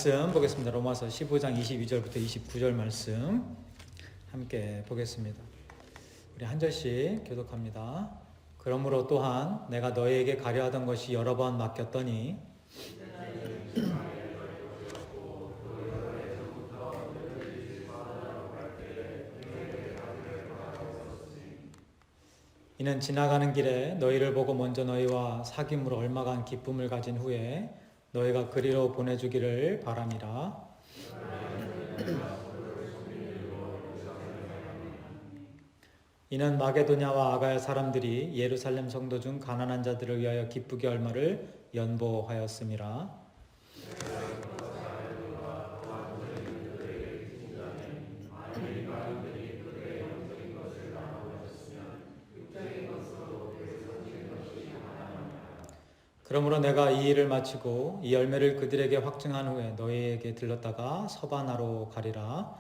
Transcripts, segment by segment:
말씀 보겠습니다. 로마서 15장 22절부터 29절 말씀 함께 보겠습니다. 우리 한 절씩 교독합니다. 그러므로 또한 내가 너희에게 가려 하던 것이 여러 번 맡겼더니 이는 지나가는 길에 너희를 보고 먼저 너희와 사귐으로 얼마간 기쁨을 가진 후에 너희가 그리로 보내주기를 바람이라. 이는 마게도냐와 아가야 사람들이 예루살렘 성도 중 가난한 자들을 위하여 기쁘게 얼마를 연보하였음이라. 그러므로 내가 이 일을 마치고 이 열매를 그들에게 확증한 후에 너희에게 들렀다가 서바나로 가리라.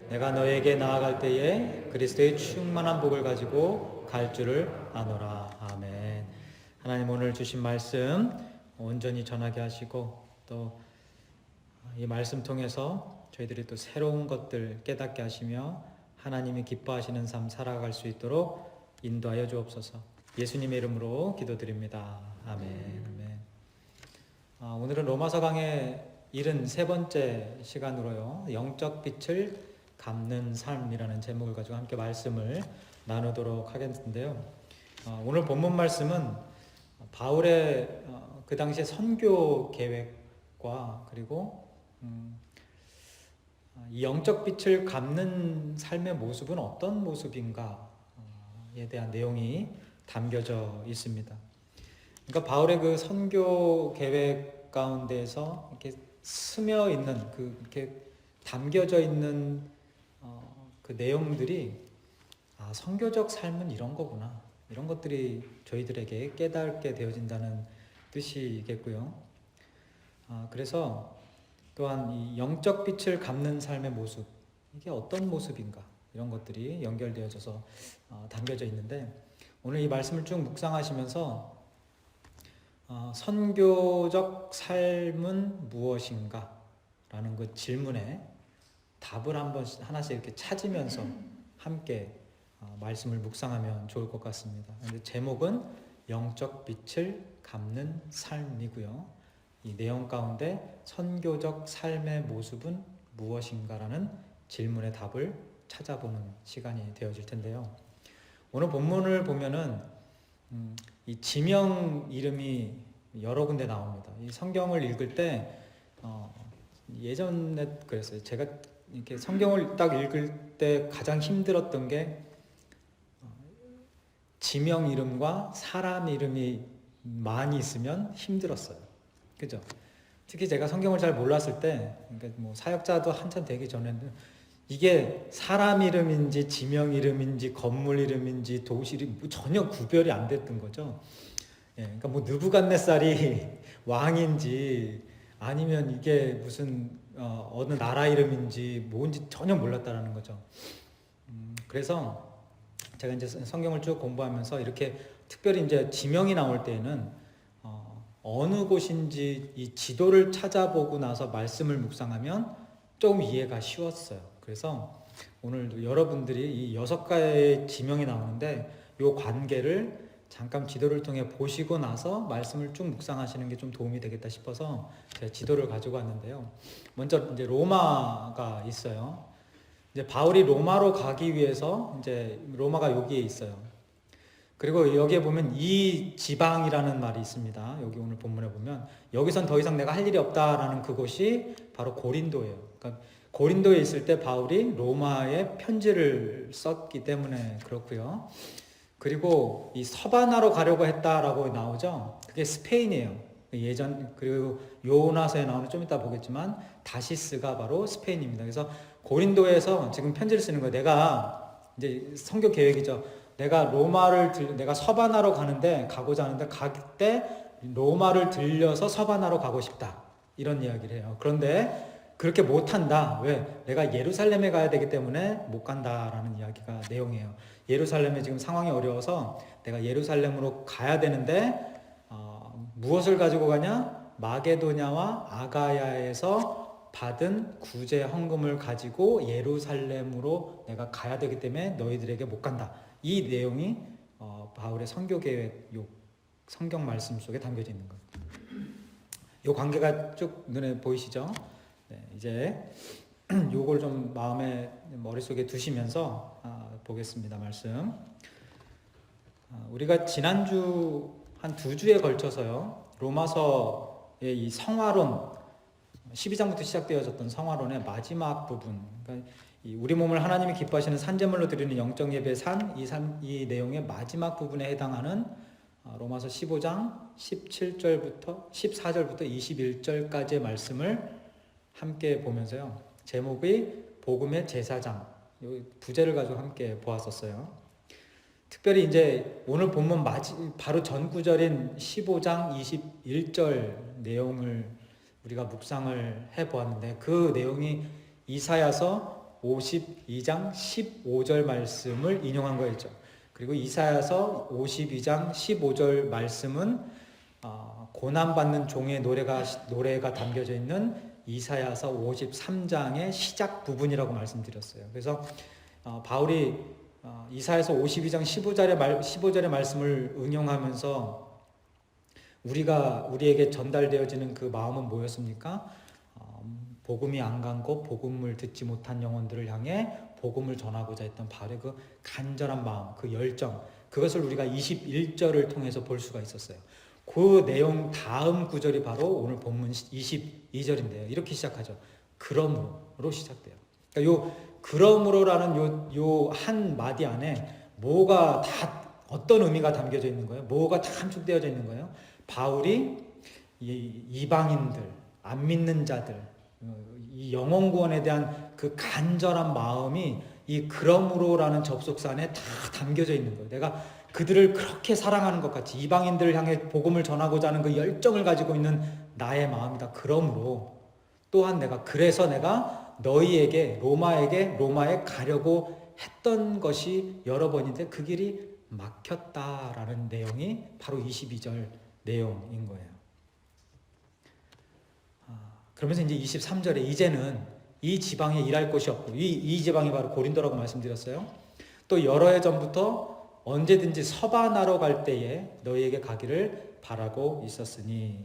내가 너희에게 나아갈 때에 그리스도의 충만한 복을 가지고 갈 줄을 아노라. 아멘. 하나님 오늘 주신 말씀 온전히 전하게 하시고 또 이 말씀 통해서 저희들이 또 새로운 것들 깨닫게 하시며 하나님이 기뻐하시는 삶 살아갈 수 있도록 인도하여 주옵소서. 예수님의 이름으로 기도드립니다. 아멘. 아멘. 오늘은 로마서 강의 73번째 시간으로요. 영적 빛을 갚는 삶이라는 제목을 가지고 함께 말씀을 나누도록 하겠는데요. 오늘 본문 말씀은 바울의 그 당시의 선교 계획과 그리고 이 영적 빛을 갚는 삶의 모습은 어떤 모습인가에 대한 내용이 담겨져 있습니다. 그러니까 바울의 그 선교 계획 가운데에서 이렇게 스며 있는 이렇게 담겨져 있는 그 내용들이 선교적 삶은 이런 거구나, 이런 것들이 저희들에게 깨닫게 되어진다는 뜻이겠고요. 그래서 또한 이 영적 빛을 갚는 삶의 모습, 이게 어떤 모습인가, 이런 것들이 연결되어져서 담겨져 있는데, 오늘 이 말씀을 쭉 묵상하시면서 선교적 삶은 무엇인가? 라는 그 질문에 답을 하나씩 이렇게 찾으면서 함께 말씀을 묵상하면 좋을 것 같습니다. 근데 제목은 영적 빛을 갚는 삶이고요. 이 내용 가운데 선교적 삶의 모습은 무엇인가라는 질문의 답을 찾아보는 시간이 되어질 텐데요. 오늘 본문을 보면은 이 지명 이름이 여러 군데 나옵니다. 이 성경을 읽을 때 예전에 그랬어요. 제가 이렇게 성경을 딱 읽을 때 가장 힘들었던 게 지명 이름과 사람 이름이 많이 있으면 힘들었어요. 그죠? 특히 제가 성경을 잘 몰랐을 때, 그러니까 뭐 사역자도 한참 되기 전에는 이게 사람 이름인지 지명 이름인지 건물 이름인지 도시 이름 전혀 구별이 안 됐던 거죠. 예, 그러니까 뭐 느부갓네살이 왕인지 아니면 이게 무슨 어느 나라 이름인지 뭔지 전혀 몰랐다라는 거죠. 그래서 제가 이제 성경을 쭉 공부하면서 이렇게 특별히 이제 지명이 나올 때에는 어느 곳인지 이 지도를 찾아보고 나서 말씀을 묵상하면 좀 이해가 쉬웠어요. 그래서 오늘 여러분들이 이 6가지의 지명이 나오는데 이 관계를 잠깐 지도를 통해 보시고 나서 말씀을 쭉 묵상하시는 게 좀 도움이 되겠다 싶어서 제가 지도를 가지고 왔는데요. 먼저 이제 로마가 있어요. 이제 바울이 로마로 가기 위해서 이제 로마가 여기에 있어요. 그리고 여기에 보면 이 지방이라는 말이 있습니다. 여기 오늘 본문에 보면 여기선 더 이상 내가 할 일이 없다라는 그곳이 바로 고린도예요. 그러니까 고린도에 있을 때 바울이 로마에 편지를 썼기 때문에 그렇고요. 그리고 이 서바나로 가려고 했다라고 나오죠. 그게 스페인이에요. 그리고 요나서에 나오는 좀 이따 보겠지만 다시스가 바로 스페인입니다. 그래서 고린도에서 지금 편지를 쓰는 거예요. 내가 이제 선교 계획이죠. 내가 서바나로 가고자 하는데 갈 때 로마를 들려서 서바나로 가고 싶다. 이런 이야기를 해요. 그런데 그렇게 못한다. 왜? 내가 예루살렘에 가야 되기 때문에 못 간다라는 이야기가 내용이에요. 예루살렘에 지금 상황이 어려워서 내가 예루살렘으로 가야 되는데 무엇을 가지고 가냐? 마게도냐와 아가야에서 받은 구제 헌금을 가지고 예루살렘으로 내가 가야 되기 때문에 너희들에게 못 간다. 이 내용이 바울의 선교 계획 성경 말씀 속에 담겨져 있는 것. 이 관계가 쭉 눈에 보이시죠? 네, 이제 요걸 좀 머릿속에 두시면서 보겠습니다. 말씀. 우리가 지난주 한 2주에 걸쳐서요. 로마서의 이 성화론 12장부터 시작되어졌던 성화론의 마지막 부분, 그러니까 우리 몸을 하나님이 기뻐하시는 산제물로 드리는 영적 예배 이 내용의 마지막 부분에 해당하는 로마서 15장 14절부터 21절까지의 말씀을 함께 보면서요. 제목이 복음의 제사장, 이 부제를 가지고 함께 보았었어요. 특별히 이제 오늘 본문 바로 전 구절인 15장 21절 내용을 우리가 묵상을 해보았는데, 그 내용이 이사야서 52장 15절 말씀을 인용한 거였죠. 그리고 이사야서 52장 15절 말씀은 고난받는 종의 노래가 담겨져 있는 이사야서 53장의 시작 부분이라고 말씀드렸어요. 그래서 바울이 이사야서 52장 15절의 말씀을 응용하면서 우리에게 전달되어지는 그 마음은 뭐였습니까? 복음이 안 간 곳, 복음을 듣지 못한 영혼들을 향해 복음을 전하고자 했던 바울의 그 간절한 마음, 그 열정, 그것을 우리가 21절을 통해서 볼 수가 있었어요. 그 내용 다음 구절이 바로 오늘 본문 22절인데요. 이렇게 시작하죠. 그러므로 시작돼요. 그러니까 요 그러므로라는 요 한 마디 안에 뭐가 다 어떤 의미가 담겨져 있는 거예요? 뭐가 다 함축되어져 있는 거예요? 바울이 이방인들, 안 믿는 자들, 이 영혼 구원에 대한 그 간절한 마음이 이 그러므로라는 접속사 안에 다 담겨져 있는 거예요. 내가 그들을 그렇게 사랑하는 것 같이 이방인들을 향해 복음을 전하고자 하는 그 열정을 가지고 있는 나의 마음이다. 그러므로 또한 그래서 내가 너희에게 로마에 가려고 했던 것이 여러 번인데 그 길이 막혔다라는 내용이 바로 22절 내용인 거예요. 그러면서 이제 23절에 이제는 이 지방에 일할 곳이 없고, 이 지방이 바로 고린도라고 말씀드렸어요. 또 여러 해 전부터 언제든지 서바나로 갈 때에 너희에게 가기를 바라고 있었으니.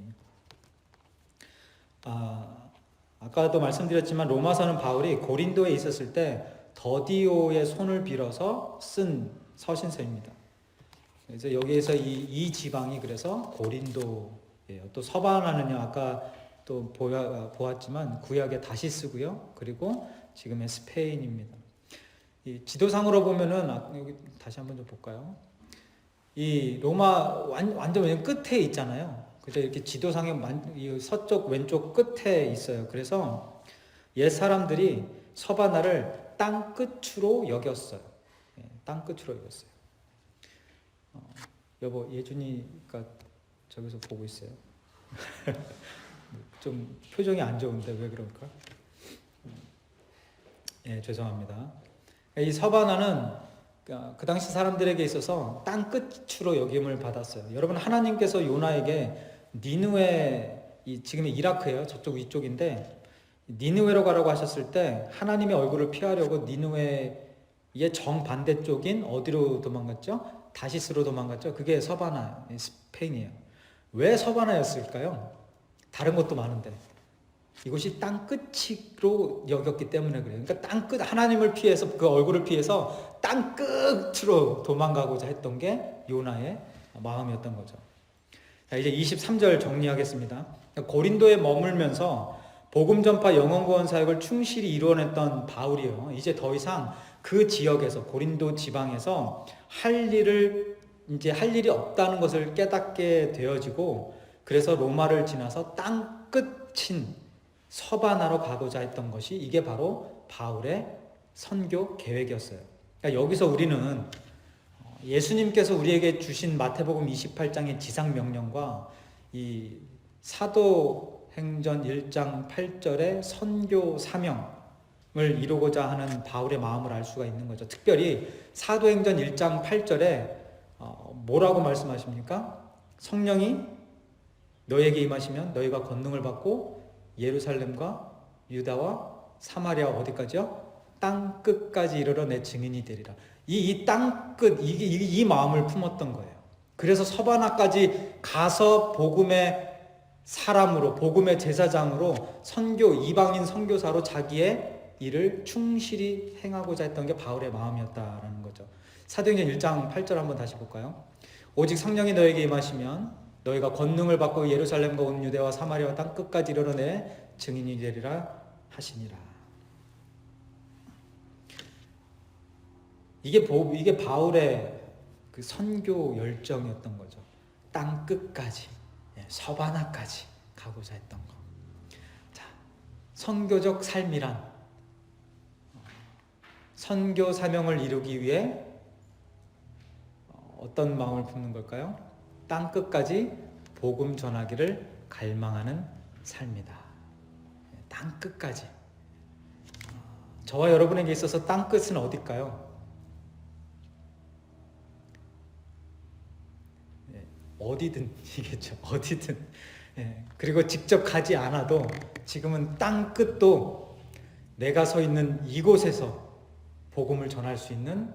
아까도 말씀드렸지만 로마서는 바울이 고린도에 있었을 때 더디오의 손을 빌어서 쓴 서신서입니다. 그래서 여기에서 이 지방이 그래서 고린도예요. 또 서바나는요, 아까 또 보았지만 구약의 다시스고요. 그리고 지금의 스페인입니다. 이 지도상으로 보면은 여기 다시 한번 좀 볼까요? 이 로마 완전 끝에 있잖아요. 그래서 이렇게 지도상의 서쪽 왼쪽 끝에 있어요. 그래서 옛 사람들이 서바나를 땅 끝으로 여겼어요. 땅 끝으로 여겼어요. 여보, 예준이가 저기서 보고 있어요. 좀 표정이 안 좋은데 왜 그럴까? 죄송합니다. 이 서바나는 그 당시 사람들에게 있어서 땅 끝으로 여김을 받았어요. 여러분, 하나님께서 요나에게 니느웨, 지금의 이라크예요. 저쪽 위쪽인데 니느웨로 가라고 하셨을 때 하나님의 얼굴을 피하려고 니느웨의 정반대쪽인 어디로 도망갔죠? 다시스로 도망갔죠. 그게 서바나, 스페인이에요. 왜 서바나였을까요? 다른 것도 많은데 이곳이 땅 끝으로 여겼기 때문에 그래요. 그러니까 땅 끝, 하나님을 피해서, 그 얼굴을 피해서 땅 끝으로 도망가고자 했던 게 요나의 마음이었던 거죠. 자, 이제 23절 정리하겠습니다. 고린도에 머물면서 복음 전파 영혼 구원 사역을 충실히 이루어냈던 바울이요, 이제 더 이상 그 지역에서, 고린도 지방에서 할 일이 없다는 것을 깨닫게 되어지고, 그래서 로마를 지나서 땅 끝인 서바나로 가고자 했던 것이, 이게 바로 바울의 선교 계획이었어요. 그러니까 여기서 우리는 예수님께서 우리에게 주신 마태복음 28장의 지상명령과 이 사도행전 1장 8절의 선교 사명을 이루고자 하는 바울의 마음을 알 수가 있는 거죠. 특별히 사도행전 1장 8절에 뭐라고 말씀하십니까? 성령이 너에게 임하시면 너희가 권능을 받고 예루살렘과 유다와 사마리아 어디까지요? 땅 끝까지 이르러 내 증인이 되리라. 이 땅 끝, 이 마음을 품었던 거예요. 그래서 서바나까지 가서 복음의 사람으로, 복음의 제사장으로, 이방인 선교사로 자기의 일을 충실히 행하고자 했던 게 바울의 마음이었다라는 거죠. 사도행전 1장 8절 한번 다시 볼까요? 오직 성령이 너에게 임하시면 너희가 권능을 받고 예루살렘과 온 유대와 사마리아와 땅 끝까지 이르러 내 증인이 되리라 하시니라. 이게 바울의 그 선교 열정이었던 거죠. 땅 끝까지, 서바나까지 가고자 했던 거. 자, 선교적 삶이란 선교 사명을 이루기 위해 어떤 마음을 품는 걸까요? 땅 끝까지 복음 전하기를 갈망하는 삶이다. 땅 끝까지. 저와 여러분에게 있어서 땅 끝은 어딜까요? 어디든이겠죠. 어디든. 그리고 직접 가지 않아도 지금은 땅 끝도 내가 서 있는 이곳에서 복음을 전할 수 있는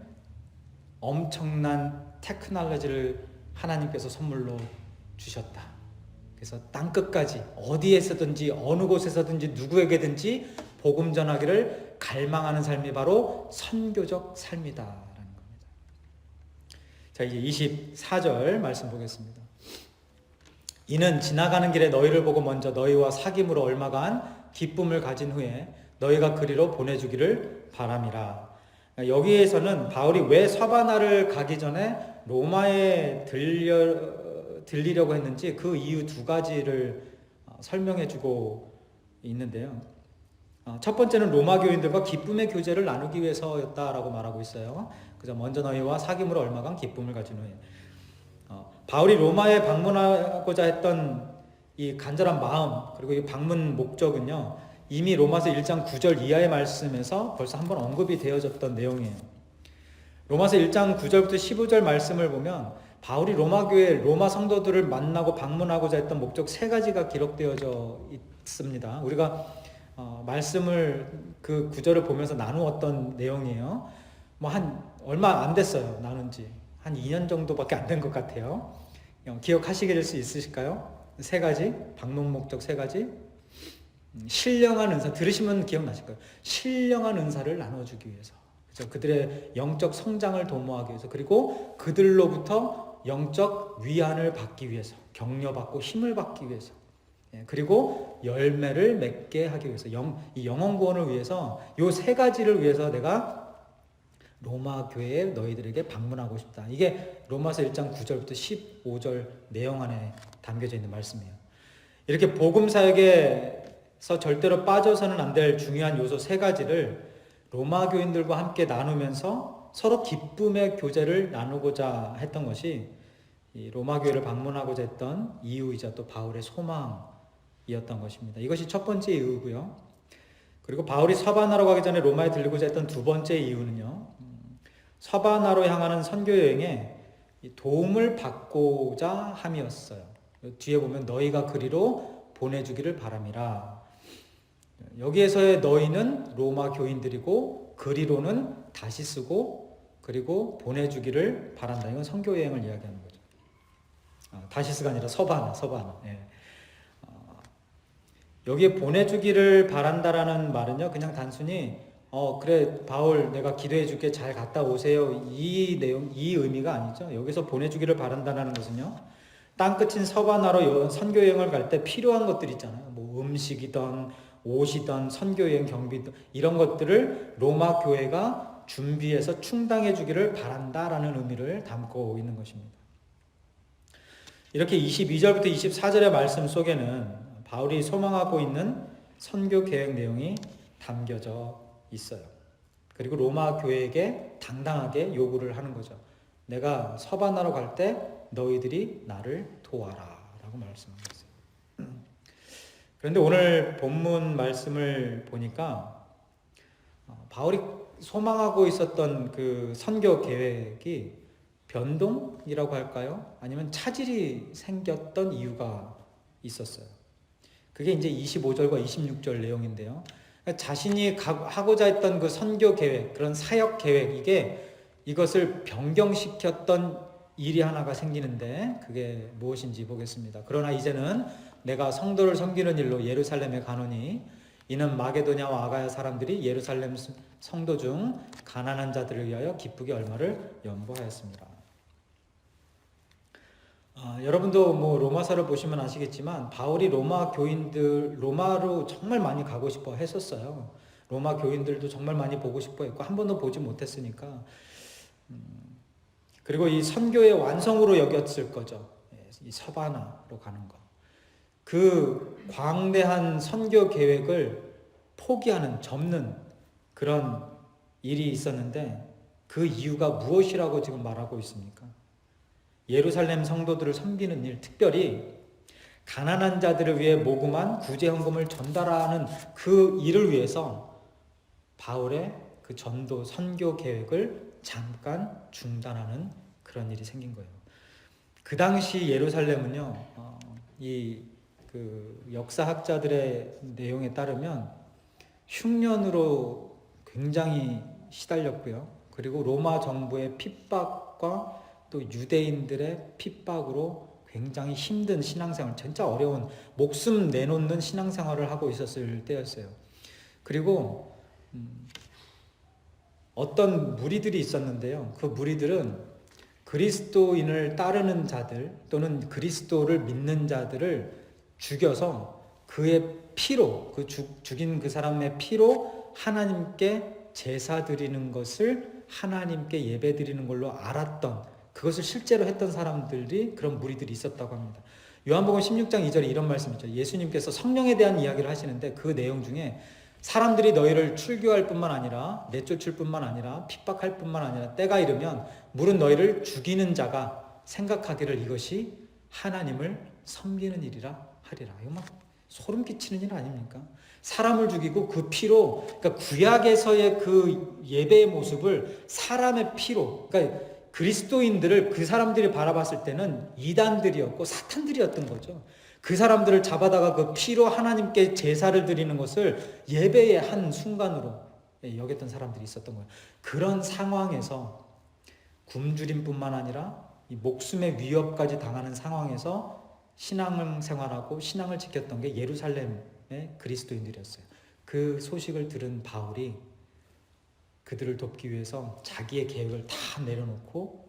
엄청난 테크놀로지를 하나님께서 선물로 주셨다. 그래서 땅 끝까지 어디에서든지 어느 곳에서든지 누구에게든지 복음 전하기를 갈망하는 삶이 바로 선교적 삶이다라는 겁니다. 자, 이제 24절 말씀 보겠습니다. 이는 지나가는 길에 너희를 보고 먼저 너희와 사귐으로 얼마간 기쁨을 가진 후에 너희가 그리로 보내주기를 바람이라. 여기에서는 바울이 왜 서바나를 가기 전에 로마에 들리려고 했는지 그 이유 두 가지를 설명해 주고 있는데요. 첫 번째는 로마 교인들과 기쁨의 교제를 나누기 위해서였다라고 말하고 있어요. 그래서 먼저 너희와 사귐으로 얼마간 기쁨을 가진 후에. 바울이 로마에 방문하고자 했던 이 간절한 마음, 그리고 이 방문 목적은요, 이미 로마서 1장 9절 이하의 말씀에서 벌써 한번 언급이 되어졌던 내용이에요. 로마서 1장 9절부터 15절 말씀을 보면 바울이 로마 교회, 로마 성도들을 만나고 방문하고자 했던 목적 세 가지가 기록되어져 있습니다. 우리가 말씀을 그 구절을 보면서 나누었던 내용이에요. 얼마 안 됐어요. 나눈 지. 한 2년 정도밖에 안 된 것 같아요. 기억하시게 될 수 있으실까요? 세 가지, 방문 목적 세 가지. 신령한 은사, 들으시면 기억나실 거예요. 신령한 은사를 나눠주기 위해서. 그렇죠? 그들의 영적 성장을 도모하기 위해서, 그리고 그들로부터 영적 위안을 받기 위해서, 격려받고 힘을 받기 위해서, 그리고 열매를 맺게 하기 위해서, 이 영혼 구원을 위해서, 이 세 가지를 위해서 내가 로마 교회에 너희들에게 방문하고 싶다. 이게 로마서 1장 9절부터 15절 내용 안에 담겨져 있는 말씀이에요. 이렇게 복음 사역에서 절대로 빠져서는 안 될 중요한 요소 세 가지를 로마 교인들과 함께 나누면서 서로 기쁨의 교제를 나누고자 했던 것이 이 로마 교회를 방문하고자 했던 이유이자 또 바울의 소망이었던 것입니다. 이것이 첫 번째 이유고요. 그리고 바울이 서바나로 가기 전에 로마에 들리고자 했던 두 번째 이유는요, 서바나로 향하는 선교 여행에 도움을 받고자 함이었어요. 뒤에 보면 너희가 그리로 보내주기를 바람이라. 여기에서의 너희는 로마 교인들이고 그리로는 다시 쓰고 그리고 보내주기를 바란다. 이건 선교 여행을 이야기하는 거죠. 다시스가 아니라 서바나. 여기에 보내주기를 바란다라는 말은요, 그냥 단순히 그래 바울 내가 기도해 줄게 잘 갔다 오세요, 이 내용, 이 의미가 아니죠. 여기서 보내주기를 바란다는 것은요, 땅끝인 서바나로 선교여행을 갈 때 필요한 것들 있잖아요. 뭐 음식이든 옷이든 선교여행 경비든 이런 것들을 로마 교회가 준비해서 충당해 주기를 바란다라는 의미를 담고 있는 것입니다. 이렇게 22절부터 24절의 말씀 속에는 바울이 소망하고 있는 선교 계획 내용이 담겨져 있어요. 그리고 로마 교회에게 당당하게 요구를 하는 거죠. 내가 서바나로 갈 때 너희들이 나를 도와라 라고 말씀하고 있어요. 그런데 오늘 본문 말씀을 보니까 바울이 소망하고 있었던 그 선교 계획이 변동이라고 할까요? 아니면 차질이 생겼던 이유가 있었어요. 그게 이제 25절과 26절 내용인데요. 자신이 하고자 했던 그 선교 계획, 그런 사역 계획, 이것을 변경시켰던 일이 하나가 생기는데 그게 무엇인지 보겠습니다. 그러나 이제는 내가 성도를 섬기는 일로 예루살렘에 가노니 이는 마게도냐와 아가야 사람들이 예루살렘 성도 중 가난한 자들을 위하여 기쁘게 얼마를 연보하였습니다. 여러분도 뭐 로마서를 보시면 아시겠지만 바울이 로마로 정말 많이 가고 싶어 했었어요. 로마 교인들도 정말 많이 보고 싶어 했고 한 번도 보지 못했으니까 그리고 이 선교의 완성으로 여겼을 거죠. 이 서바나로 가는 거. 그 광대한 선교 계획을 포기하는, 접는 그런 일이 있었는데 그 이유가 무엇이라고 지금 말하고 있습니까? 예루살렘 성도들을 섬기는 일, 특별히 가난한 자들을 위해 모금한 구제 헌금을 전달하는 그 일을 위해서 바울의 그 전도 선교 계획을 잠깐 중단하는 그런 일이 생긴 거예요. 그 당시 예루살렘은요, 그 역사학자들의 내용에 따르면 흉년으로 굉장히 시달렸고요. 그리고 로마 정부의 핍박과 또 유대인들의 핍박으로 굉장히 힘든 신앙생활, 진짜 어려운 목숨 내놓는 신앙생활을 하고 있었을 때였어요. 그리고 어떤 무리들이 있었는데요. 그 무리들은 그리스도인을 따르는 자들 또는 그리스도를 믿는 자들을 죽여서 그의 피로, 죽인 그 사람의 피로 하나님께 제사 드리는 것을 하나님께 예배 드리는 걸로 알았던, 그것을 실제로 했던 사람들이, 그런 무리들이 있었다고 합니다. 요한복음 16장 2절에 이런 말씀이죠. 예수님께서 성령에 대한 이야기를 하시는데 그 내용 중에 사람들이 너희를 출교할 뿐만 아니라 내쫓을 뿐만 아니라 핍박할 뿐만 아니라 때가 이르면 물은 너희를 죽이는 자가 생각하기를 이것이 하나님을 섬기는 일이라 하리라. 이거 막 소름 끼치는 일 아닙니까? 사람을 죽이고 그 피로, 그러니까 구약에서의 그 예배의 모습을 사람의 피로, 그러니까 그리스도인들을 그 사람들이 바라봤을 때는 이단들이었고 사탄들이었던 거죠. 그 사람들을 잡아다가 그 피로 하나님께 제사를 드리는 것을 예배의 한 순간으로 여겼던 사람들이 있었던 거예요. 그런 상황에서 굶주림뿐만 아니라 이 목숨의 위협까지 당하는 상황에서 신앙생활하고 신앙을 지켰던 게 예루살렘의 그리스도인들이었어요. 그 소식을 들은 바울이 그들을 돕기 위해서 자기의 계획을 다 내려놓고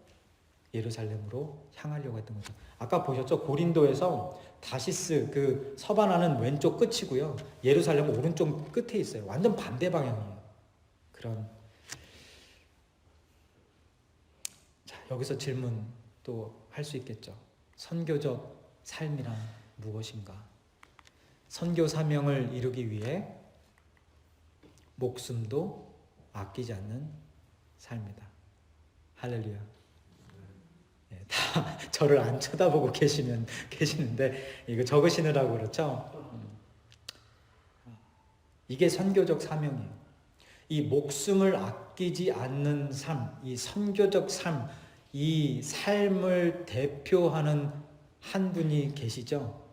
예루살렘으로 향하려고 했던 거죠. 아까 보셨죠? 고린도에서 다시스 그 서바나는 왼쪽 끝이고요. 예루살렘은 오른쪽 끝에 있어요. 완전 반대 방향이에요. 그런. 자, 여기서 질문 또 할 수 있겠죠. 선교적 삶이란 무엇인가? 선교 사명을 이루기 위해 목숨도 아끼지 않는 삶이다. 할렐루야. 네, 다 저를 안 쳐다보고 계시는데 이거 적으시느라고 그렇죠? 이게 선교적 사명이에요. 이 목숨을 아끼지 않는 삶, 이 선교적 삶, 이 삶을 대표하는 한 분이 계시죠?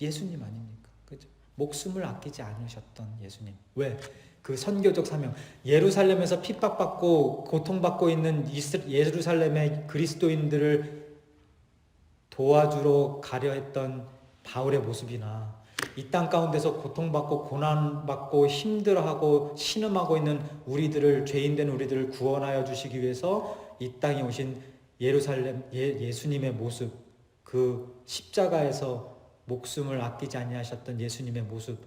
예수님 아닙니까? 그죠? 목숨을 아끼지 않으셨던 예수님. 왜? 그 선교적 사명, 예루살렘에서 핍박받고 고통받고 있는 예루살렘의 그리스도인들을 도와주러 가려 했던 바울의 모습이나 이 땅 가운데서 고통받고 고난받고 힘들어하고 신음하고 있는 우리들을, 죄인된 우리들을 구원하여 주시기 위해서 이 땅에 오신 예루살렘 예수님의 모습, 그 십자가에서 목숨을 아끼지 아니하셨던 예수님의 모습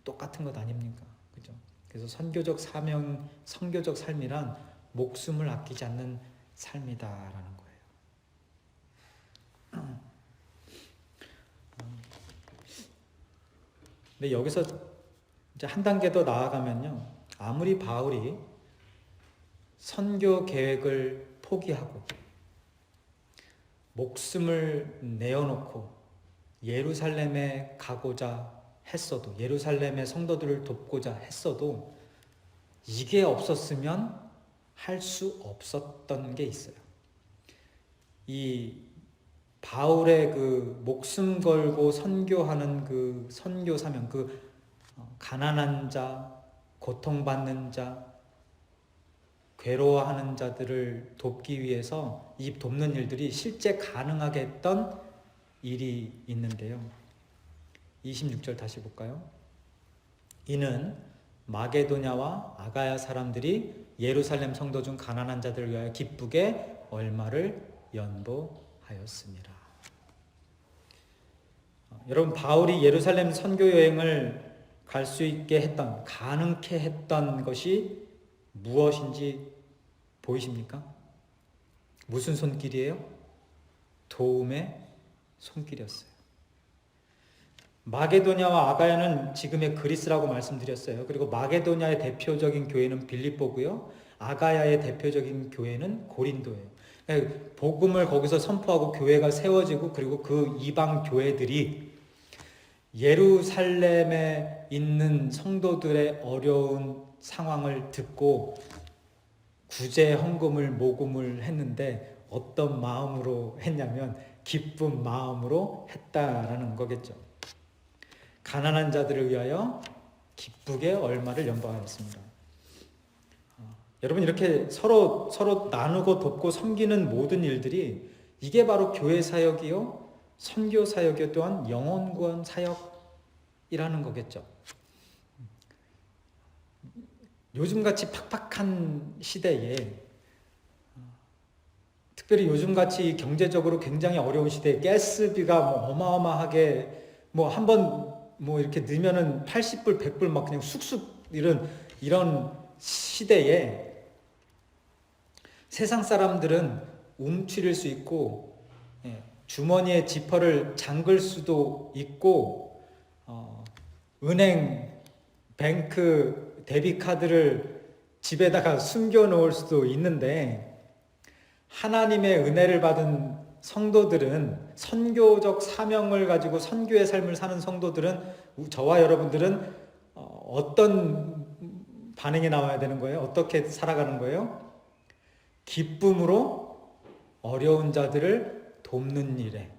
똑같은 것 아닙니까? 그죠? 그래서 선교적 사명, 선교적 삶이란 목숨을 아끼지 않는 삶이다라는 거예요. 근데 여기서 이제 한 단계 더 나아가면요, 아무리 바울이 선교 계획을 포기하고 목숨을 내어놓고 예루살렘에 가고자 했어도, 예루살렘의 성도들을 돕고자 했어도 이게 없었으면 할 수 없었던 게 있어요. 이 바울의 그 목숨 걸고 선교하는 그 선교 사명, 그 가난한 자, 고통받는 자, 괴로워하는 자들을 돕기 위해서 이 돕는 일들이 실제 가능하게 했던 일이 있는데요. 26절 다시 볼까요? 이는 마게도냐와 아가야 사람들이 예루살렘 성도 중 가난한 자들을 위하여 기쁘게 얼마를 연보하였습니다. 여러분, 바울이 예루살렘 선교 여행을 갈 수 있게 했던, 가능케 했던 것이 무엇인지 보이십니까? 무슨 손길이에요? 도움의 손길이었어요. 마게도냐와 아가야는 지금의 그리스라고 말씀드렸어요. 그리고 마게도냐의 대표적인 교회는 빌립보고요. 아가야의 대표적인 교회는 고린도예요. 복음을 거기서 선포하고 교회가 세워지고, 그리고 그 이방 교회들이 예루살렘에 있는 성도들의 어려운 상황을 듣고 구제 헌금을 모금을 했는데, 어떤 마음으로 했냐면 기쁜 마음으로 했다라는 거겠죠. 가난한 자들을 위하여 기쁘게 얼마를 연보하였습니다. 여러분, 이렇게 서로 나누고 돕고 섬기는 모든 일들이, 이게 바로 교회 사역이요, 선교 사역이요, 또한 영혼 구원 사역이라는 거겠죠. 요즘같이 팍팍한 시대에, 특별히 요즘같이 경제적으로 굉장히 어려운 시대에 가스비가 어마어마하게 한번 이렇게 넣으면은 80불, 100불 막 그냥 쑥쑥 이런 시대에 세상 사람들은 움츠릴 수 있고, 주머니에 지퍼를 잠글 수도 있고, 은행, 뱅크, 데비카드를 집에다가 숨겨 놓을 수도 있는데, 하나님의 은혜를 받은 성도들은, 선교적 사명을 가지고 선교의 삶을 사는 성도들은, 저와 여러분들은 어떤 반응이 나와야 되는 거예요? 어떻게 살아가는 거예요? 기쁨으로 어려운 자들을 돕는 일에,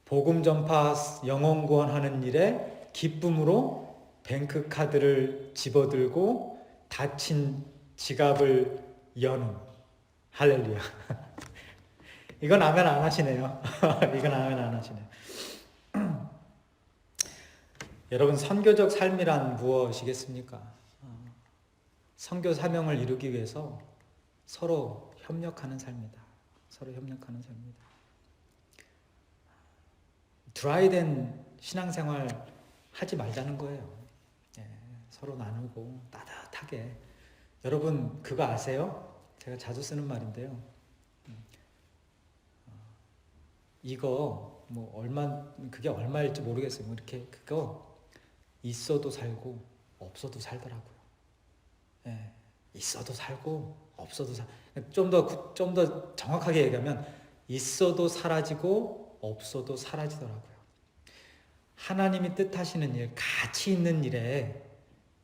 복음 전파, 영혼 구원하는 일에 기쁨으로 뱅크 카드를 집어들고 닫힌 지갑을 여는, 할렐루야. 이건 아멘 안 하시네요. 이건 아멘 안 하시네요. 여러분, 선교적 삶이란 무엇이겠습니까? 선교 사명을 이루기 위해서 서로 협력하는 삶이다. 서로 협력하는 삶이다. 드라이된 신앙생활 하지 말자는 거예요. 서로 나누고 따뜻하게. 여러분, 그거 아세요? 제가 자주 쓰는 말인데요. 이거 그게 얼마일지 모르겠어요. 이렇게 그거 있어도 살고 없어도 살더라고요. 있어도 살고 없어도 좀 더 정확하게 얘기하면 있어도 사라지고 없어도 사라지더라고요. 하나님이 뜻하시는 일, 가치 있는 일에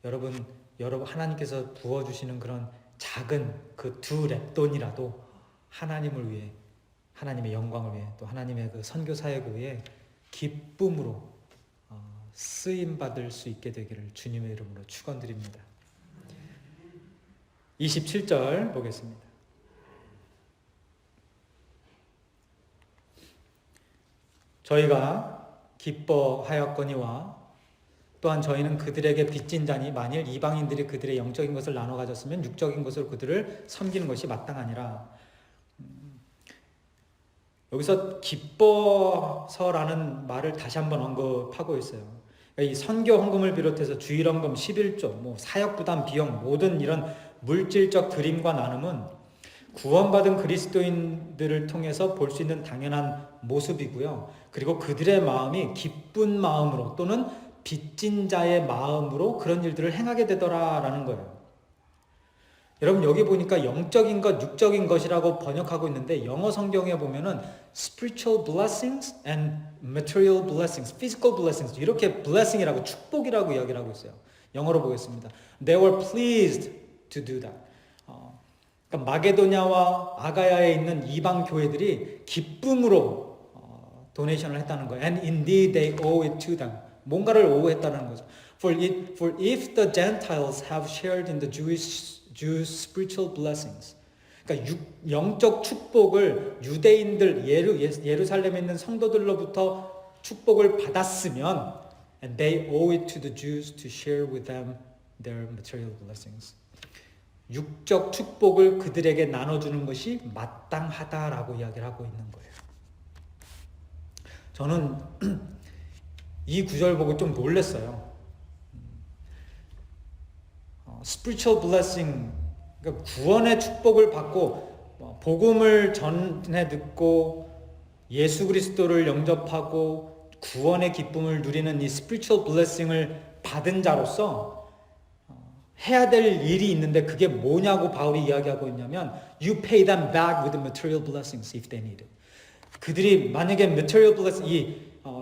여러분 하나님께서 부어주시는 그런 작은 그 두 렙돈이라도 하나님을 위해, 하나님의 영광을 위해, 또 하나님의 그 선교 사역을 위해 기쁨으로 쓰임 받을 수 있게 되기를 주님의 이름으로 축원드립니다. 27절 보겠습니다. 저희가 기뻐하였거니와 또한 저희는 그들에게 빚진 자니, 만일 이방인들이 그들의 영적인 것을 나눠 가졌으면 육적인 것으로 그들을 섬기는 것이 마땅하니라. 여기서 기뻐서라는 말을 다시 한번 언급하고 있어요. 이 선교 헌금을 비롯해서 주일 헌금, 11조, 사역 부담 비용, 모든 이런 물질적 드림과 나눔은 구원받은 그리스도인들을 통해서 볼 수 있는 당연한 모습이고요. 그리고 그들의 마음이 기쁜 마음으로 또는 빚진 자의 마음으로 그런 일들을 행하게 되더라라는 거예요. 여러분, 여기 보니까 영적인 것, 육적인 것이라고 번역하고 있는데, 영어 성경에 보면은 spiritual blessings and material blessings, physical blessings, 이렇게 blessing이라고, 축복이라고 이야기를 하고 있어요. 영어로 보겠습니다. They were pleased to do that. 그러니까 마게도냐와 아가야에 있는 이방 교회들이 기쁨으로 도네이션을 했다는 거예요. And indeed they owe it to them. 뭔가를 오해했다는 거죠. For if the Gentiles have shared in the Jews' spiritual blessings. 그러니까 영적 축복을 유대인들 예루살렘에 있는 성도들로부터 축복을 받았으면 and they owe it to the Jews to share with them their material blessings. 육적 축복을 그들에게 나눠주는 것이 마땅하다라고 이야기를 하고 있는 거예요. 저는 이 구절 보고 좀 놀랐어요. spiritual blessing, 그러니까 구원의 축복을 받고 복음을 전해 듣고 예수 그리스도를 영접하고 구원의 기쁨을 누리는 이 spiritual blessing을 받은 자로서 해야 될 일이 있는데 그게 뭐냐고 바울이 이야기하고 있냐면 you pay them back with the material blessings if they need it. 그들이 만약에 material blessing, 이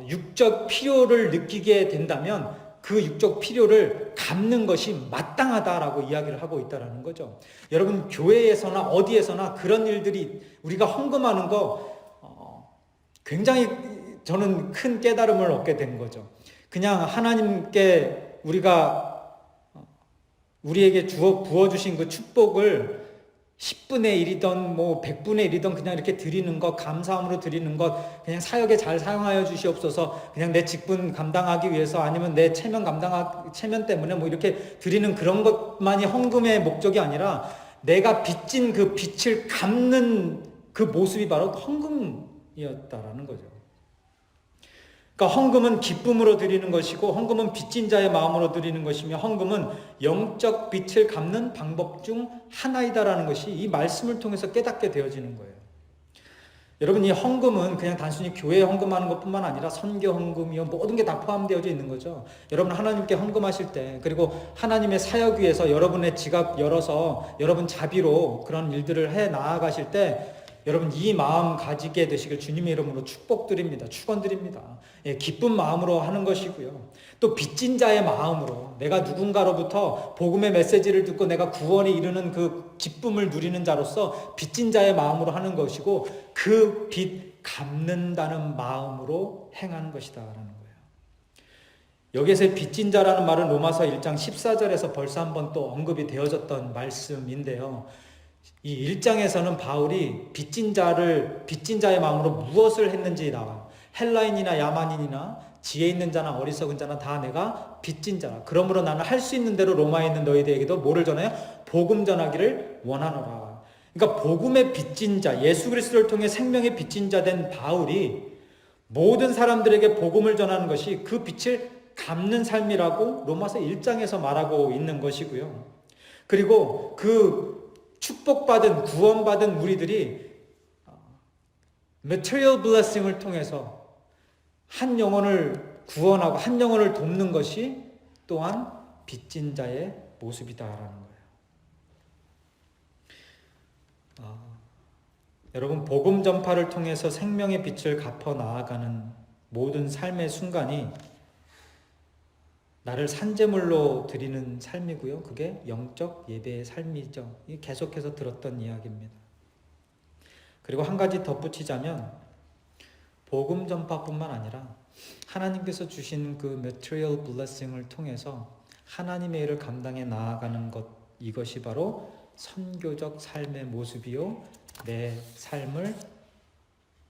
육적 필요를 느끼게 된다면 그 육적 필요를 갚는 것이 마땅하다라고 이야기를 하고 있다라는 거죠. 여러분 교회에서나 어디에서나 그런 일들이 우리가 헌금하는 거 굉장히 저는 큰 깨달음을 얻게 된 거죠. 그냥 하나님께 우리에게 부어주신 그 축복을 10분의 1이든 뭐 100분의 1이든 그냥 이렇게 드리는 것, 감사함으로 드리는 것, 그냥 사역에 잘 사용하여 주시옵소서, 그냥 내 직분 감당하기 위해서 아니면 내 체면 때문에 뭐 이렇게 드리는 그런 것만이 헌금의 목적이 아니라 내가 빚진 그 빚을 갚는 그 모습이 바로 헌금이었다라는 거죠. 그러니까 헌금은 기쁨으로 드리는 것이고 헌금은 빚진 자의 마음으로 드리는 것이며 헌금은 영적 빚을 갚는 방법 중 하나이다라는 것이 이 말씀을 통해서 깨닫게 되어지는 거예요. 여러분 이 헌금은 그냥 단순히 교회에 헌금하는 것뿐만 아니라 선교 헌금이요 모든 게 다 포함되어져 있는 거죠. 여러분 하나님께 헌금하실 때 그리고 하나님의 사역 위해서 여러분의 지갑 열어서 여러분 자비로 그런 일들을 해 나아가실 때 여러분 이 마음 가지게 되시길 주님의 이름으로 축복드립니다. 축원드립니다. 예, 기쁜 마음으로 하는 것이고요. 또 빚진 자의 마음으로 내가 누군가로부터 복음의 메시지를 듣고 내가 구원에 이르는 그 기쁨을 누리는 자로서 빚진 자의 마음으로 하는 것이고 그 빚 갚는다는 마음으로 행하는 것이다라는 거예요. 여기에서 빚진 자라는 말은 로마서 1장 14절에서 벌써 한번 또 언급이 되어졌던 말씀인데요. 이 1장에서는 바울이 빚진 자의 마음으로 무엇을 했는지 나와요. 헬라인이나 야만인이나 지혜 있는 자나 어리석은 자나 다 내가 빚진 자라. 그러므로 나는 할 수 있는 대로 로마에 있는 너희들에게도 뭐를 전해요? 복음 전하기를 원하노라. 그러니까 복음의 빚진 자, 예수 그리스도를 통해 생명의 빚진 자 된 바울이 모든 사람들에게 복음을 전하는 것이 그 빚을 갚는 삶이라고 로마서 1장에서 말하고 있는 것이고요. 그리고 그 축복받은 구원받은 우리들이 material blessing을 통해서 한 영혼을 구원하고 한 영혼을 돕는 것이 또한 빚진 자의 모습이다라는 거예요. 여러분 복음 전파를 통해서 생명의 빛을 갚아 나아가는 모든 삶의 순간이 나를 산제물로 드리는 삶이고요. 그게 영적 예배의 삶이죠. 계속해서 들었던 이야기입니다. 그리고 한 가지 덧붙이자면 복음 전파뿐만 아니라 하나님께서 주신 그 material blessing을 통해서 하나님의 일을 감당해 나아가는 것, 이것이 바로 선교적 삶의 모습이요 내 삶을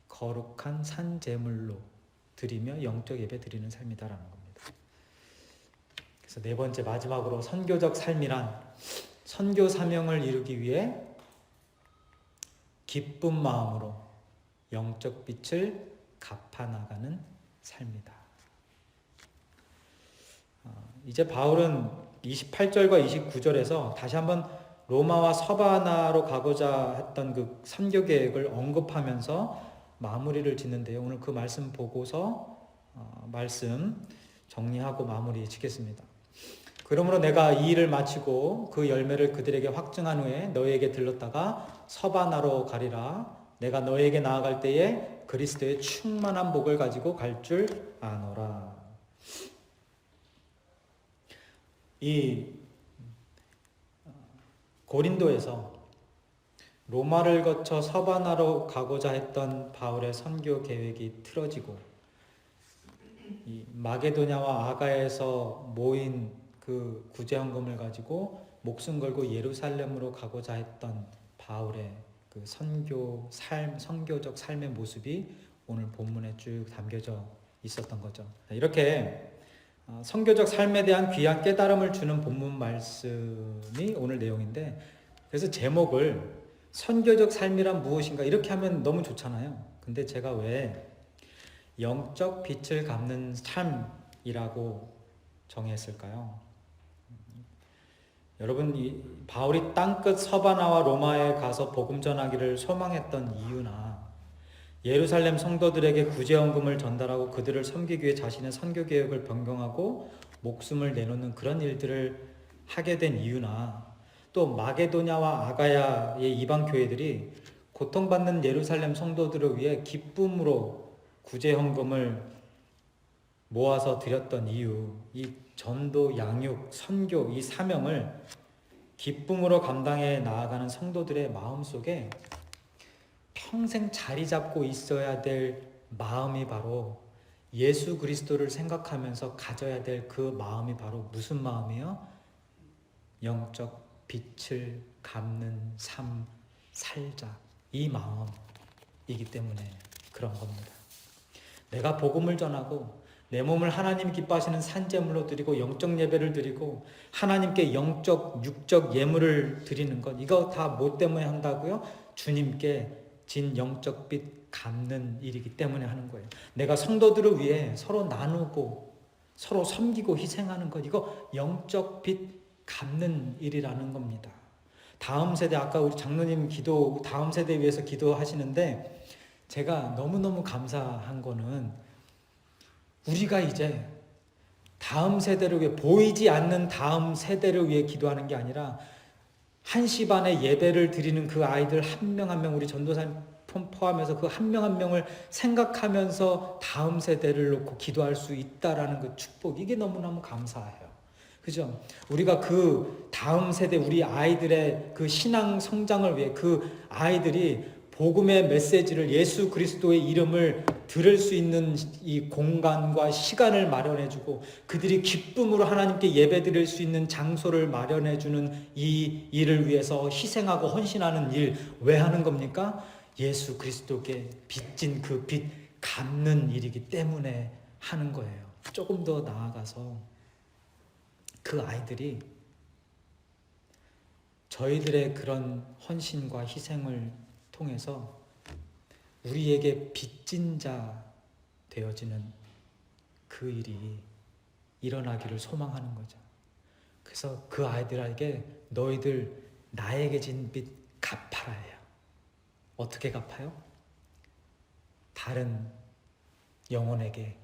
거룩한 산제물로 드리며 영적 예배 드리는 삶이다라는 겁니다. 그래서 네 번째 마지막으로 선교적 삶이란 선교 사명을 이루기 위해 기쁜 마음으로 영적 빛을 갚아나가는 삶이다. 이제 바울은 28절과 29절에서 다시 한번 로마와 서바나로 가고자 했던 그 선교 계획을 언급하면서 마무리를 짓는데요. 오늘 그 말씀 보고서 말씀 정리하고 마무리 짓겠습니다. 그러므로 내가 이 일을 마치고 그 열매를 그들에게 확증한 후에 너희에게 들렀다가 서바나로 가리라. 내가 너희에게 나아갈 때에 그리스도의 충만한 복을 가지고 갈 줄 아노라. 이 고린도에서 로마를 거쳐 서바나로 가고자 했던 바울의 선교 계획이 틀어지고 이 마게도냐와 아가야에서 모인 그 구제헌금을 가지고 목숨 걸고 예루살렘으로 가고자 했던 바울의 그 선교적 삶의 모습이 오늘 본문에 쭉 담겨져 있었던 거죠. 이렇게 선교적 삶에 대한 귀한 깨달음을 주는 본문 말씀이 오늘 내용인데, 그래서 제목을 선교적 삶이란 무엇인가 이렇게 하면 너무 좋잖아요. 근데 제가 왜 영적 빛을 갚는 삶이라고 정했을까요? 여러분, 바울이 땅끝 서바나와 로마에 가서 복음 전하기를 소망했던 이유나 예루살렘 성도들에게 구제헌금을 전달하고 그들을 섬기기 위해 자신의 선교 계획을 변경하고 목숨을 내놓는 그런 일들을 하게 된 이유나, 또 마게도냐와 아가야의 이방 교회들이 고통받는 예루살렘 성도들을 위해 기쁨으로 구제헌금을 모아서 드렸던 이유, 이 전도, 양육, 선교 이 사명을 기쁨으로 감당해 나아가는 성도들의 마음속에 평생 자리 잡고 있어야 될 마음이 바로 예수 그리스도를 생각하면서 가져야 될 그 마음이 바로 무슨 마음이요? 영적 빛을 갚는 삶 살자, 이 마음이기 때문에 그런 겁니다. 내가 복음을 전하고 내 몸을 하나님 기뻐하시는 산제물로 드리고 영적 예배를 드리고 하나님께 영적 육적 예물을 드리는 것, 이거 다 뭐 때문에 한다고요? 주님께 진 영적 빛 갚는 일이기 때문에 하는 거예요. 내가 성도들을 위해 서로 나누고 서로 섬기고 희생하는 것, 이거 영적 빛 갚는 일이라는 겁니다. 다음 세대, 아까 우리 장로님 다음 세대 위해서 기도하시는데 제가 너무너무 감사한 거는 우리가 이제 다음 세대를 위해, 보이지 않는 다음 세대를 위해 기도하는 게 아니라 1시 반에 예배를 드리는 그 아이들 한 명 한 명, 우리 전도사님 포함해서 그 한 명 한 명을 생각하면서 다음 세대를 놓고 기도할 수 있다라는 그 축복, 이게 너무너무 감사해요. 그죠? 우리가 그 다음 세대, 우리 아이들의 그 신앙 성장을 위해 그 아이들이 복음의 메시지를, 예수 그리스도의 이름을 들을 수 있는 이 공간과 시간을 마련해주고 그들이 기쁨으로 하나님께 예배드릴 수 있는 장소를 마련해주는 이 일을 위해서 희생하고 헌신하는 일, 왜 하는 겁니까? 예수 그리스도께 빚진 그 빚 갚는 일이기 때문에 하는 거예요. 조금 더 나아가서 그 아이들이 저희들의 그런 헌신과 희생을 통해서 우리에게 빚진 자 되어지는 그 일이 일어나기를 소망하는 거죠. 그래서 그 아이들에게 너희들 나에게 진 빚 갚아라 해요. 어떻게 갚아요? 다른 영혼에게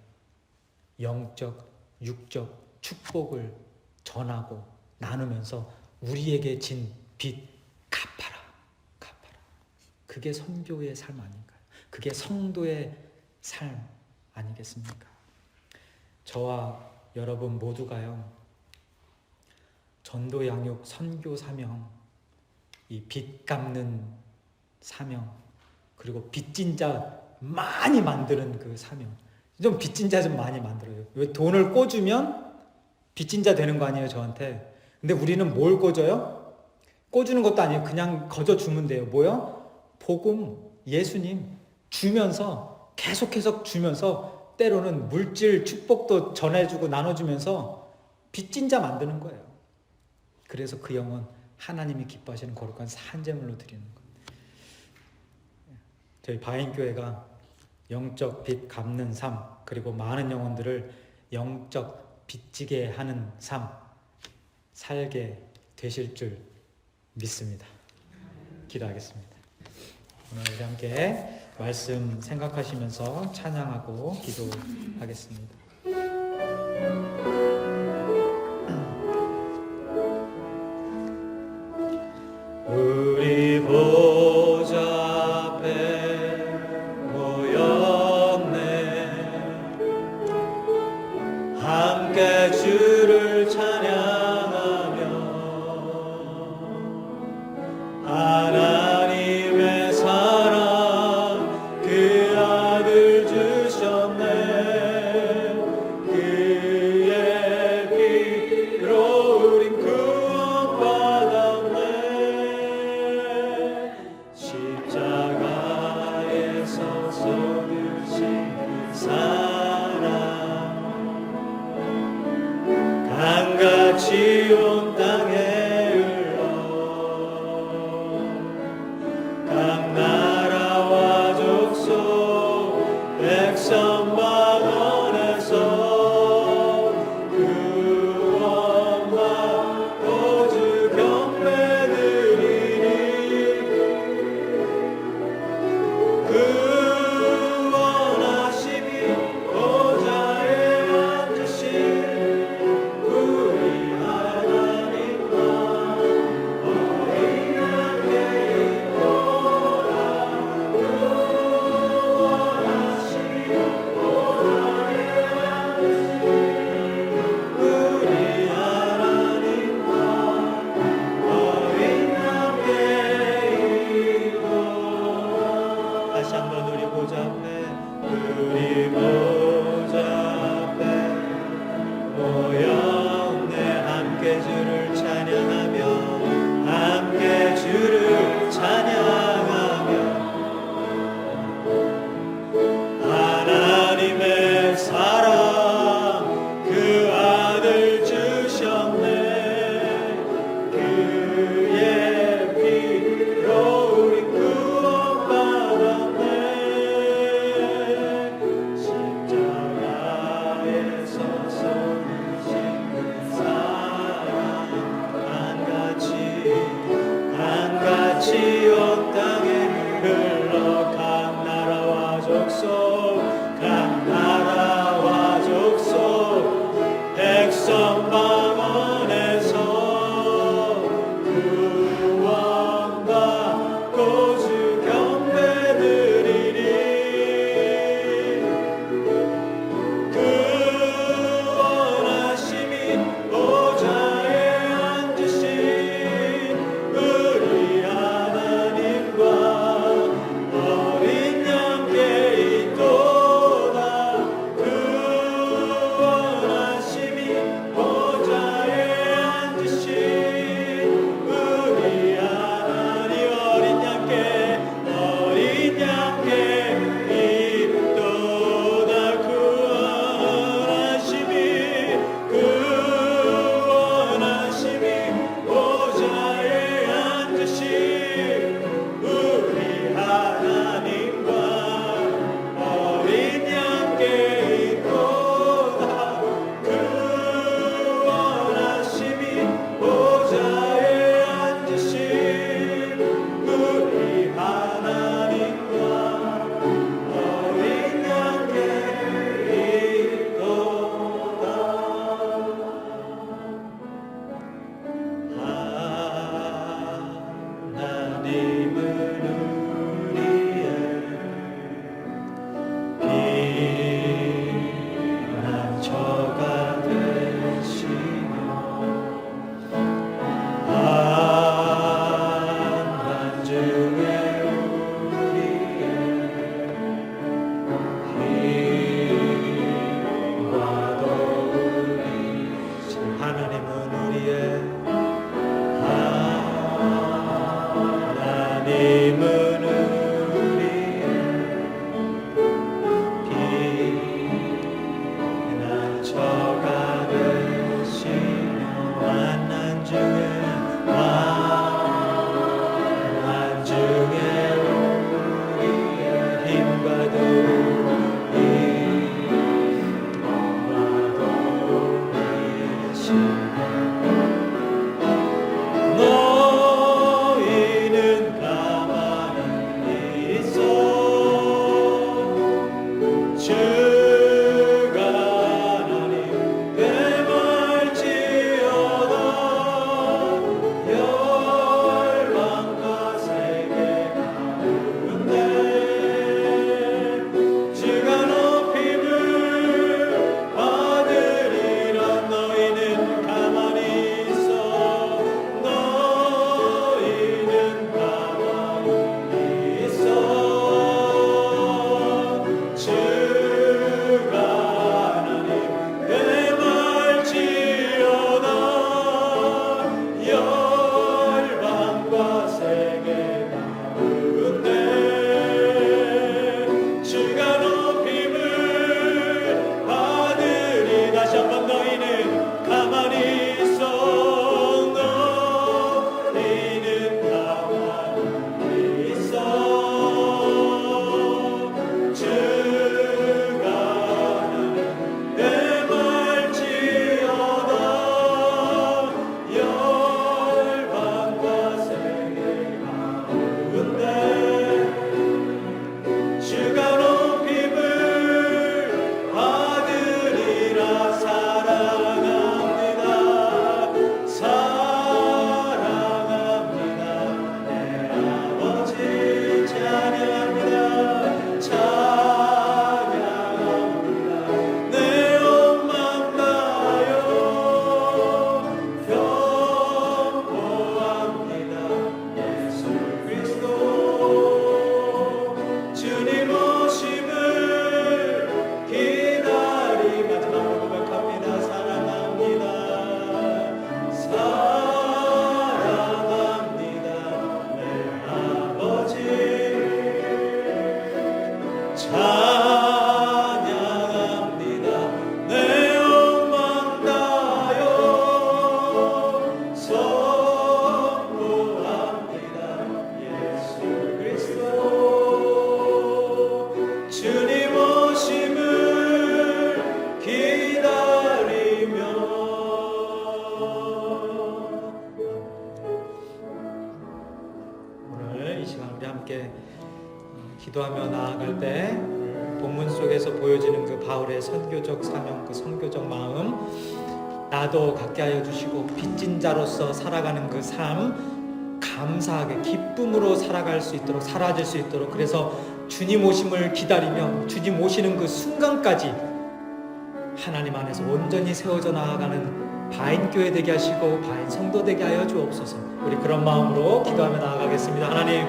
영적, 육적 축복을 전하고 나누면서 우리에게 진 빚 갚아라. 그게 선교의 삶 아닌가요? 그게 성도의 삶 아니겠습니까? 저와 여러분 모두가요, 전도, 양육, 선교 사명, 이 빚 갚는 사명, 그리고 빚진 자 많이 만드는 그 사명, 좀 빚진 자 좀 많이 만들어요. 왜? 돈을 꿔주면 빚진 자 되는 거 아니에요, 저한테. 근데 우리는 뭘 꿔줘요? 꿔주는 것도 아니에요. 그냥 거저 주면 돼요. 뭐요? 복음, 예수님 주면서, 계속해서 주면서, 때로는 물질 축복도 전해주고 나눠주면서 빚진 자 만드는 거예요. 그래서 그 영혼 하나님이 기뻐하시는 거룩한 산제물로 드리는 거예요. 저희 바인교회가 영적 빚 갚는 삶, 그리고 많은 영혼들을 영적 빚지게 하는 삶 살게 되실 줄 믿습니다. 기도하겠습니다. 오늘 우리 함께 말씀 생각하시면서 찬양하고 기도하겠습니다. 우리 보좌 앞에 모였네. 함께 주를 찬양하며 하나님의 사랑 그 아들 주셨네. 찬양합니다. 내 영광 다하여 선포합니다. 예수 그리스도 주님 오심을 기다리며. 오늘 이 시간 우리 함께 기도하며 나아갈 때 본문 속에서 보여지는 그 바울의 선교적 사명, 그 선교적 마음, 나도 갖게 하여 주시고 빚진 자로서 살아가는 그 삶, 감사하게 기쁨으로 살아갈 수 있도록, 사라질 수 있도록, 그래서 주님 오심을 기다리며 주님 오시는 그 순간까지 하나님 안에서 온전히 세워져 나아가는 바인교회 되게 하시고 바인 성도 되게 하여 주옵소서. 우리 그런 마음으로 기도하며 나아가겠습니다. 하나님,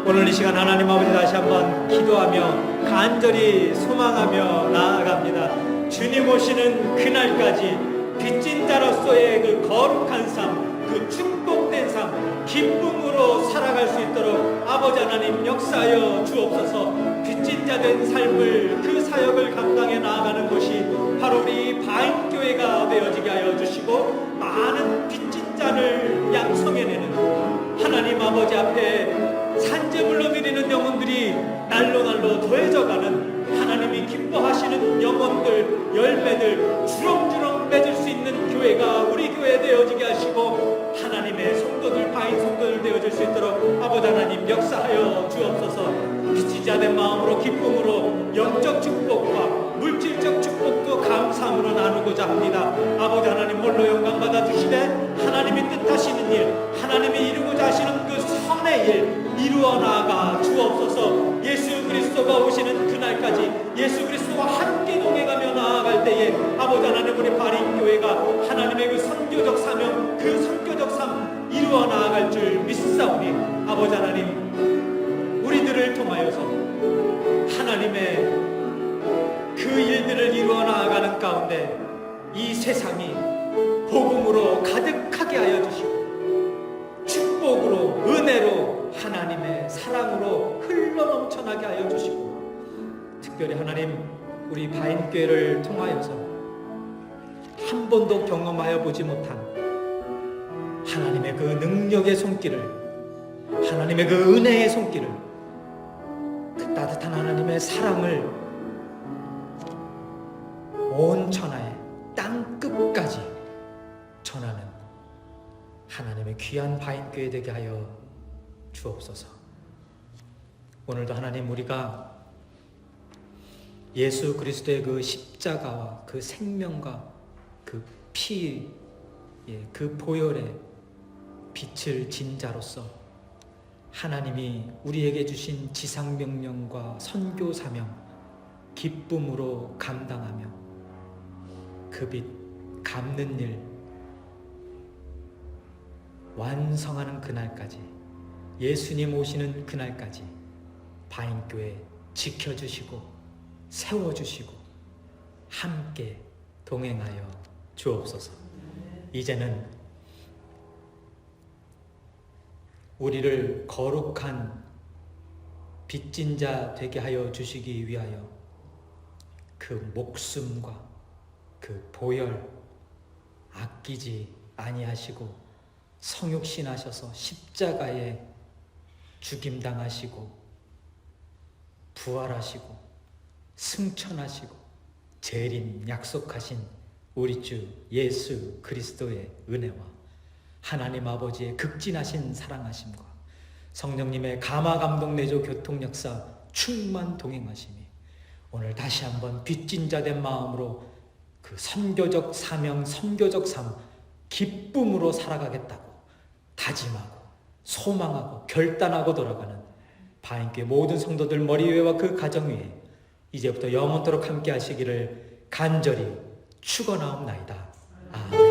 오늘 이 시간 하나님 아버지 다시 한번 기도하며 간절히 소망하며 나아갑니다. 주님 오시는 그날까지 빚진 자로서의 그 거룩한 삶, 그 축복된 삶, 기쁨으로 살아갈 수 있도록 아버지 하나님 역사하여 주옵소서. 빚진 자 된 삶을, 그 사역을 감당해 나아가는 것이 바로 우리 바인교회가 되어지게 하여 주시고, 많은 빚진 자를 양성해내는 하나님 아버지 앞에 산재물로 드리는 영혼들이 날로 더해져가는, 하나님이 기뻐하시는 영혼들, 열매들 주렁주렁 맺을 수 있는 교회가 우리 교회 되어지게 하시고, 하나님의 성도들, 바인 성도들 되어질 수 있도록 아버지 하나님 역사하여 주옵소서. 빚진 자 된 마음으로, 기쁨으로 영적 축복과 물질적 축복도 감사함으로 나누고자 합니다. 아버지 하나님 홀로 영광 받아 주시되 하나님이 뜻하시는 일, 하나님이 이루고자 하시는 그 선의 일 이루어 나아가 주옵소서. 예수 그리스도가 오시는 그날까지 예수 그리스도와 함께 동행하며 나아갈 때에 아버지 하나님 우리 바린교회가 하나님의 그 선교적 사명, 그 선교적 삶 이루어 나아갈 줄 믿사오니 아버지 하나님 우리들을 통하여서 하나님의 그 일들을 이루어 나아가는 가운데 이 세상이 복음으로 가득하게 하여 주시고 축복으로, 은혜로, 하나님의 사랑으로 흘러 넘쳐나게 하여 주시고, 특별히 하나님 우리 바인교회를 통하여서 한 번도 경험하여 보지 못한 하나님의 그 능력의 손길을, 하나님의 그 은혜의 손길을, 그 따뜻한 하나님의 사랑을 온 천하의 땅 끝까지 전하는 하나님의 귀한 바인교회 되게 하여 주옵소서. 오늘도 하나님 우리가 예수 그리스도의 그 십자가와 그 생명과 그 피, 그 보혈의 빛을 진 자로서 하나님이 우리에게 주신 지상명령과 선교사명 기쁨으로 감당하며 그 빛 갚는 일 완성하는 그날까지, 예수님 오시는 그날까지 바인교회 지켜주시고 세워주시고 함께 동행하여 주옵소서. 이제는 우리를 거룩한 빚진 자 되게 하여 주시기 위하여 그 목숨과 그 보혈 아끼지 아니하시고 성육신하셔서 십자가에 죽임당하시고 부활하시고 승천하시고 재림 약속하신 우리 주 예수 그리스도의 은혜와 하나님 아버지의 극진하신 사랑하심과 성령님의 감화 감동 내조 교통 역사 충만 동행하심이 오늘 다시 한번 빚진 자 된 마음으로 그 선교적 사명, 선교적 삶 기쁨으로 살아가겠다고 다짐하고 소망하고 결단하고 돌아가는 바인교회 모든 성도들 머리 위와 그 가정 위에 이제부터 영원토록 함께 하시기를 간절히 축원하옵나이다. 아멘.